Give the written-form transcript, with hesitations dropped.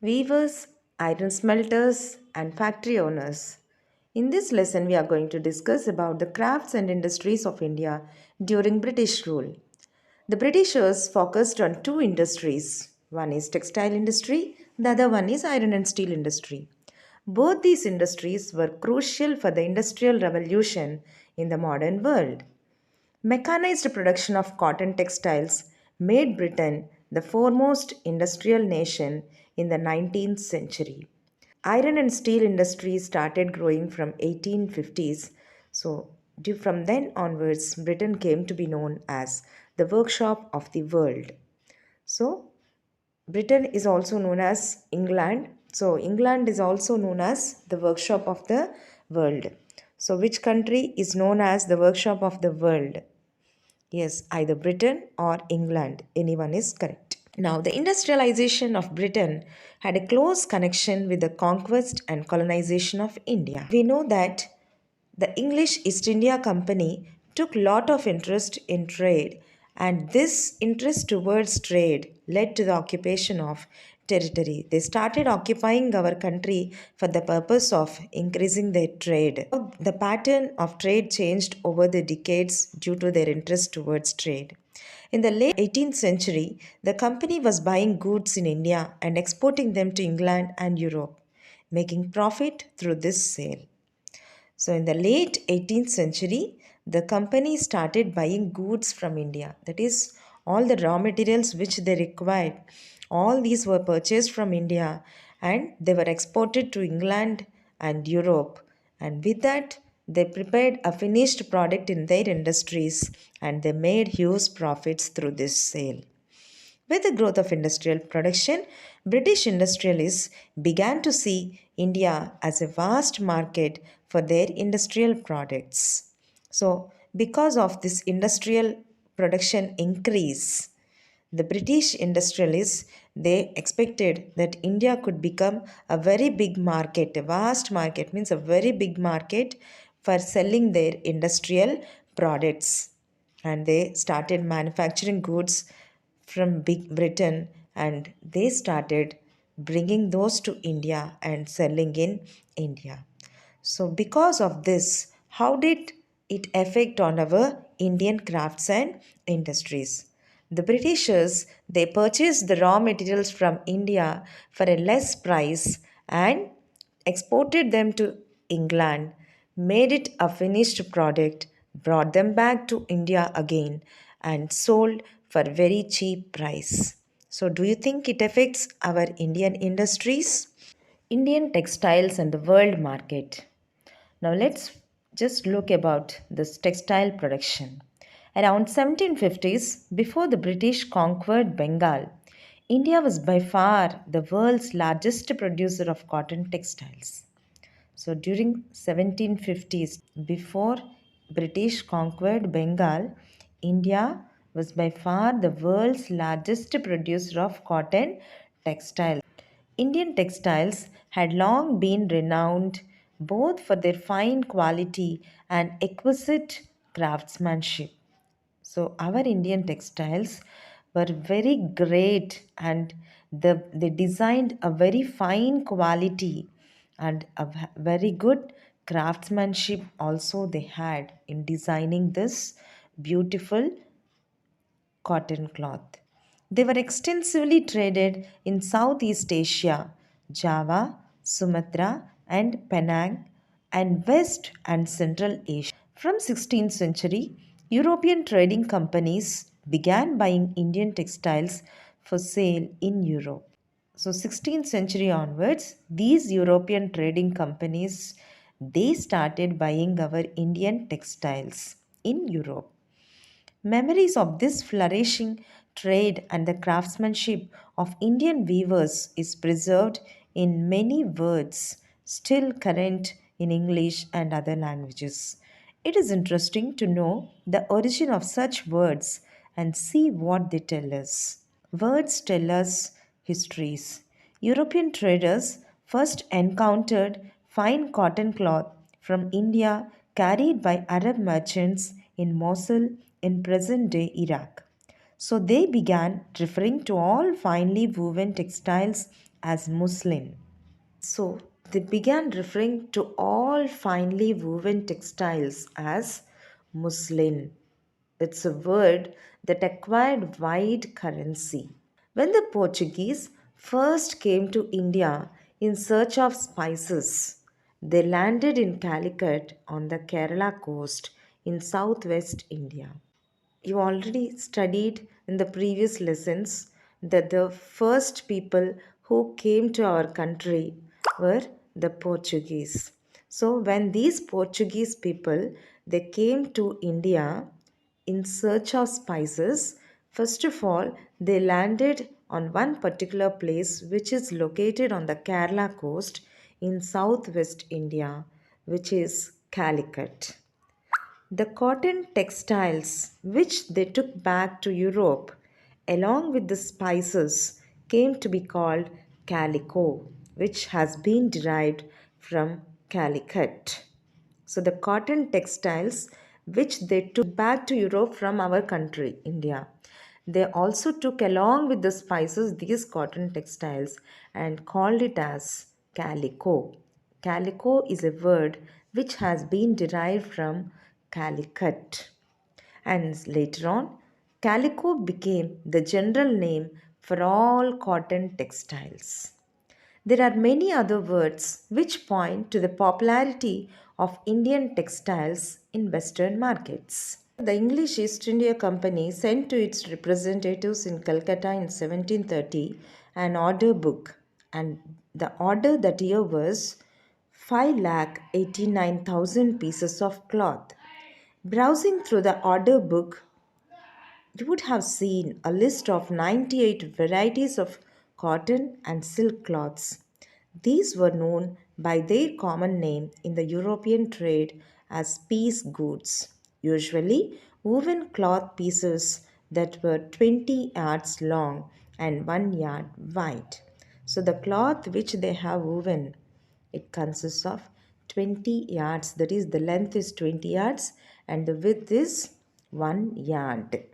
Weavers, iron smelters, and factory owners. In this lesson, we are going to discuss about the crafts and industries of India during British rule. The Britishers focused on two industries. One is textile industry, the other one is iron and steel industry. Both these industries were crucial for the industrial revolution in the modern world. Mechanized production of cotton textiles made Britain the foremost industrial nation in the 19th century. Iron and steel industry started growing from 1850s. So from then onwards, Britain came to be known as the workshop of the world. So Britain is also known as England. So England is also known as the workshop of the world. So which country is known as the workshop of the world? Yes, either Britain or England. Anyone is correct. Now, the industrialization of Britain had a close connection with the conquest and colonization of India. We know that the English East India Company took lot of interest in trade, and this interest towards trade led to the occupation of territory. They started occupying our country for the purpose of increasing their trade. The pattern of trade changed over the decades due to their interest towards trade. In the late 18th century, the company was buying goods in India and exporting them to England and Europe, making profit through this sale. So, in the late 18th century, the company started buying goods from India. That is, all the raw materials which they required, all these were purchased from India and they were exported to England and Europe. And with that, they prepared a finished product in their industries and they made huge profits through this sale. With the growth of industrial production, British industrialists began to see India as a vast market for their industrial products. So, because of this industrial production increase, the British industrialists they expected that India could become a very big market, a vast market means a very big market for selling their industrial products. And they started manufacturing goods from Big Britain and they started bringing those to India and selling in India. So, because of this, how did it affect on our Indian crafts and industries? The Britishers they purchased the raw materials from India for a less price and exported them to England, made it a finished product, brought them back to India again, and sold for very cheap price. So, do you think it affects our Indian industries? Indian textiles and the world market. Now let's just look about this textile production. Around 1750s, before the British conquered Bengal, India was by far the world's largest producer of cotton textiles. So during 1750s, before British conquered Bengal, India was by far the world's largest producer of cotton textiles. Indian textiles had long been renowned both for their fine quality and exquisite craftsmanship. So our Indian textiles were very great and they designed a very fine quality and very good craftsmanship also they had in designing this beautiful cotton cloth. They were extensively traded in Southeast Asia, Java, Sumatra, and Penang, and West and Central Asia. From 16th century, European trading companies began buying Indian textiles for sale in Europe. So 16th century onwards, these European trading companies they started buying our Indian textiles in Europe. Memories of this flourishing trade and the craftsmanship of Indian weavers is preserved in many words still current in English and other languages. It is interesting to know the origin of such words and see what they tell us. Words tell us histories. European traders first encountered fine cotton cloth from India carried by Arab merchants in Mosul in present day Iraq. So they began referring to all finely woven textiles as muslin. So they began referring to all finely woven textiles as muslin. It's a word that acquired wide currency. When the Portuguese first came to India in search of spices, they landed in Calicut on the Kerala coast in southwest India. You already studied in the previous lessons that the first people who came to our country were the Portuguese. So when these Portuguese people they came to India in search of spices, first of all they landed on one particular place which is located on the Kerala coast in southwest India, which is Calicut. The cotton textiles which they took back to Europe, along with the spices, came to be called calico, which has been derived from calicut. So, the cotton textiles which they took back to Europe from our country, India, they also took along with the spices these cotton textiles and called it as calico. Calico is a word which has been derived from calicut. And later on, calico became the general name for all cotton textiles. There are many other words which point to the popularity of Indian textiles in Western markets. The English East India Company sent to its representatives in Calcutta in 1730 an order book, and the order that year was 5,89,000 pieces of cloth. Browsing through the order book, you would have seen a list of 98 varieties of cotton and silk cloths. These were known by their common name in the European trade as piece goods, usually woven cloth pieces that were 20 yards long and 1 yard wide. So the cloth which they have woven, it consists of 20 yards, that is the length is 20 yards and the width is 1 yard.